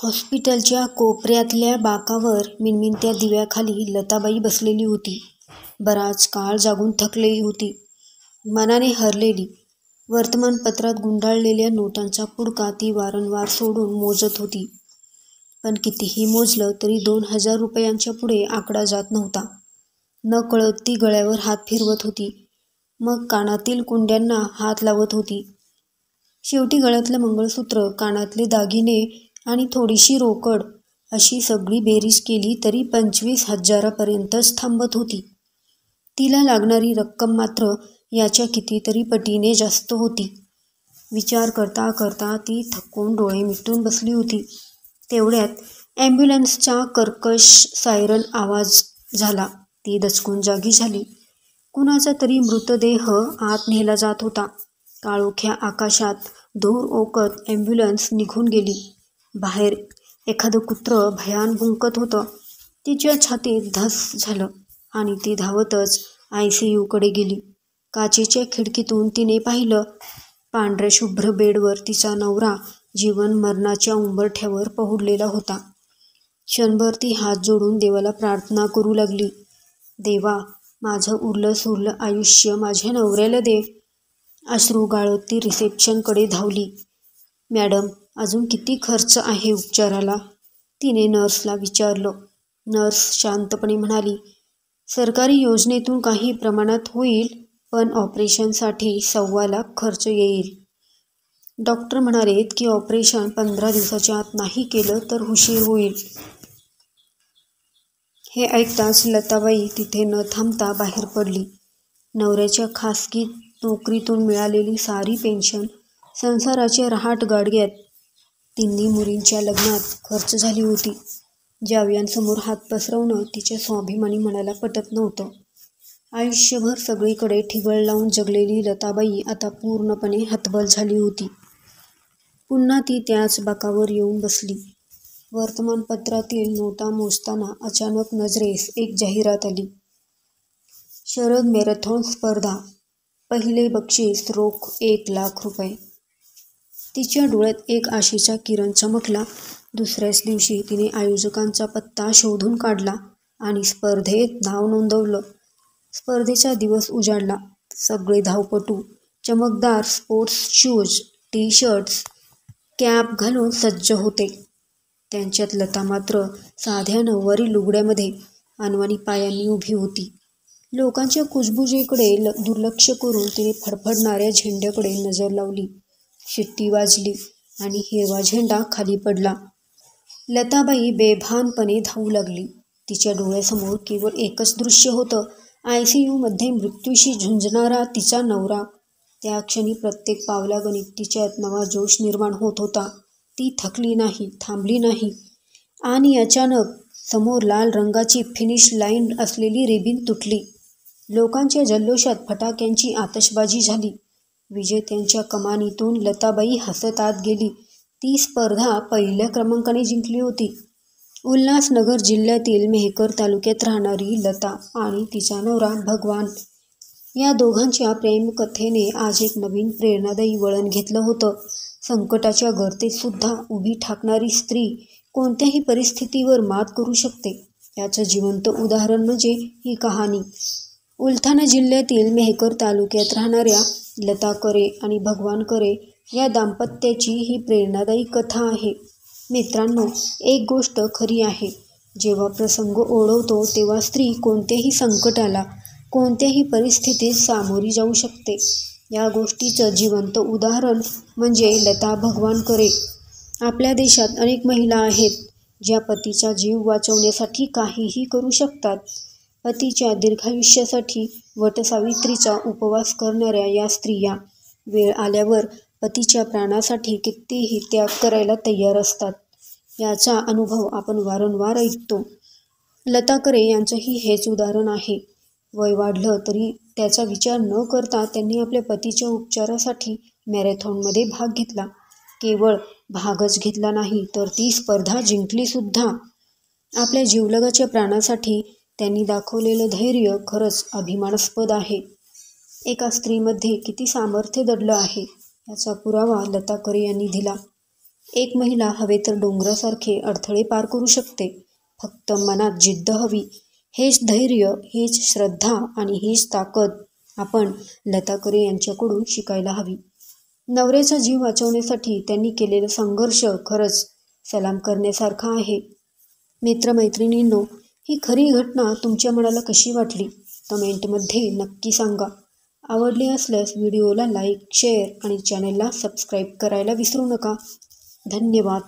हॉस्पिटलच्या कोपऱ्यातल्या बाकावर मिणमिणत्या दिव्याखाली लताबाई बसलेली होती. बराच काळ जागून थकलेली होती, मनाने हरलेली. वर्तमानपत्रात गुंडाळलेल्या नोटांचा पुडका ती वारंवार सोडून मोजत होती. पण कितीही मोजलं तरी 2,000 रुपयांच्या पुढे आकडा जात नव्हता. नकळत ती गळ्यावर हात फिरवत होती, मग कानातील कुंड्यांना हात लावत होती. शेवटी गळ्यातलं मंगळसूत्र, कानातले दागिने आणि थोडीशी रोकड अशी सगळी बेरीज केली तरी 25,000पर्यंतच थांबत होती. तिला लागणारी रक्कम मात्र याच्या कितीतरी पटीने जास्त होती. विचार करता करता ती थकून डोळे मिटून बसली होती. तेवढ्यात ॲम्ब्युलन्सचा कर्कश सायरन आवाज झाला. ती दचकून जागी झाली. कुणाचा तरी मृतदेह आत नेला जात होता. काळोख्या आकाशात धूर ओकत ॲम्ब्युलन्स निघून गेली. बाहेर एखादं कुत्रं भयान भुंकत होतं. तिच्या छातीत धस झालं आणि ती धावतच ICUकडे गेली. काचेच्या खिडकीतून तिने पाहिलं. पांढऱ्या शुभ्र बेडवर तिचा नवरा जीवन मरणाच्या उंबरठ्यावर पहुडलेला होता. क्षणभर ती हात जोडून देवाला प्रार्थना करू लागली. देवा, माझं उरलं सुरलं आयुष्य माझ्या नवऱ्याला दे. अश्रू गाळत ती रिसेप्शनकडे धावली. मॅडम, अजून किती खर्च आहे उपचाराला? तिने नर्सला विचारलं. नर्स शांतपणे म्हणाली, सरकारी योजनेतून काही प्रमाणात होईल, पण ऑपरेशनसाठी 1,25,00,000 खर्च येईल. डॉक्टर म्हणालेत की ऑपरेशन 15 दिवसाच्या आत नाही केलं तर उशीर होईल. हे ऐकताच लताबाई तिथे न थांबता बाहेर पडली. नवऱ्याच्या खासगी नोकरीतून मिळालेली सारी पेन्शन संसाराच्या रहाट गाडग्यात तिन्ही मुलींच्या लग्नात खर्च झाली होती. जावयांसमोर हात पसरवणं तिच्या स्वाभिमानी मनाला पटत नव्हतं. आयुष्यभर सगळीकडे ठिगळ लावून जगलेली लताबाई आता पूर्णपणे हतबल झाली होती. पुन्हा ती त्याच बाकावर येऊन बसली. वर्तमानपत्रातील नोटा मोजताना अचानक नजरेस एक जाहिरात आली. शरद मॅरेथॉन स्पर्धा, पहिले बक्षीस रोख 1,00,000 रुपये. तिच्या डोळ्यात एक आशेचा किरण चमकला. दुसऱ्याच दिवशी तिने आयोजकांचा पत्ता शोधून काढला आणि स्पर्धेत नाव नोंदवलं. स्पर्धेचा दिवस उजाडला. सगळे धावपटू चमकदार स्पोर्ट्स शूज, टी-शर्ट्स, कॅप घालून सज्ज होते. त्यांच्यात लता मात्र साध्या नऊवारी लुगड्यामध्ये अनवाणी पायांनी उभी होती. लोकांच्या कुजबुजीकडे दुर्लक्ष करून तिने फडफडणाऱ्या झेंड्याकडे नजर लावली. शिट्टी वाजली आणि हिरवा झेंडा खाली पडला. लताबाई बेभानपणे धावू लागली. तिच्या डोळ्यासमोर केवळ एकच दृश्य होतं. ICUमध्ये मृत्यूशी झुंजणारा तिचा नवरा. त्या क्षणी प्रत्येक पावलागणिक तिच्यात नवा जोश निर्माण होत होता. ती थकली नाही, थांबली नाही. आणि अचानक समोर लाल रंगाची फिनिश लाईन असलेली रिबीन तुटली. लोकांच्या जल्लोषात फटाक्यांची आतषबाजी झाली. विजेत्यांच्या कमानीतून लताबाई हसत आत गेली. ती स्पर्धा पहिल्या क्रमांकाने जिंकली होती. उल्हासनगर जिल्ह्यातील मेहकर तालुक्यात राहणारी लता आणि तिचा नवरा भगवान या दोघांच्या प्रेमकथेने आज एक नवीन प्रेरणादायी वळण घेतलं होतं. संकटाच्या गर्तेत सुद्धा उभी ठाकणारी स्त्री कोणत्याही परिस्थितीवर मात करू शकते, याचं जिवंत उदाहरण म्हणजे ही कहाणी. उल्हासनगर जिल्ह्यातील मेहकर तालुक्यात राहणाऱ्या लता करे आणि भगवान करे या दाम्पत्याची ही प्रेरणादायी कथा आहे. मित्रांनो, एक गोष्ट खरी आहे, जेव्हा प्रसंग ओढवतो तेव्हा स्त्री कोणत्याही संकटाला, कोणत्याही परिस्थितीत सामोरी जाऊ शकते. या गोष्टीचं जिवंत उदाहरण म्हणजे लता भगवान करे. आपल्या देशात अनेक महिला आहेत ज्या पतीचा जीव वाचवण्यासाठी काहीही करू शकतात. पतीच्या दीर्घायुष्यासाठी वटसावित्रीचा उपवास करणाऱ्या या स्त्रिया वेळ आल्यावर पतीच्या प्राणासाठी कितीही त्याग करायला तयार असतात. याचा अनुभव आपण वारंवार ऐकतो. लता करे यांचंही हेच उदाहरण आहे. वय वाढलं तरी त्याचा विचार न करता त्यांनी आपल्या पतीच्या उपचारासाठी मॅरेथॉनमध्ये भाग घेतला. केवळ भागच घेतला नाही तर ती स्पर्धा जिंकली सुद्धा. आपल्या जीवलगाच्या प्राणासाठी त्यांनी दाखवलेलं धैर्य खरंच अभिमानास्पद आहे. एका स्त्रीमध्ये किती सामर्थ्य दडलं आहे याचा पुरावा लता करे यांनी दिला. एक महिला हवे तर डोंगरासारखे अडथळे पार करू शकते. फक्त मनात जिद्द हवी. हेच धैर्य, हेच श्रद्धा आणि हीच ताकद आपण लता करे यांच्याकडून शिकायला हवी. नवऱ्याचा जीव वाचवण्यासाठी त्यांनी केलेला संघर्ष खरंच सलाम करण्यासारखा आहे. मित्रमैत्रिणींनो, ही खरी घटना तुमच्या मनाला कशी वाटली? कमेंटमध्ये नक्की सांगा. आवडली असल्यास व्हिडिओला लाईक, शेअर आणि चॅनेलला सबस्क्राईब करायला विसरू नका. धन्यवाद.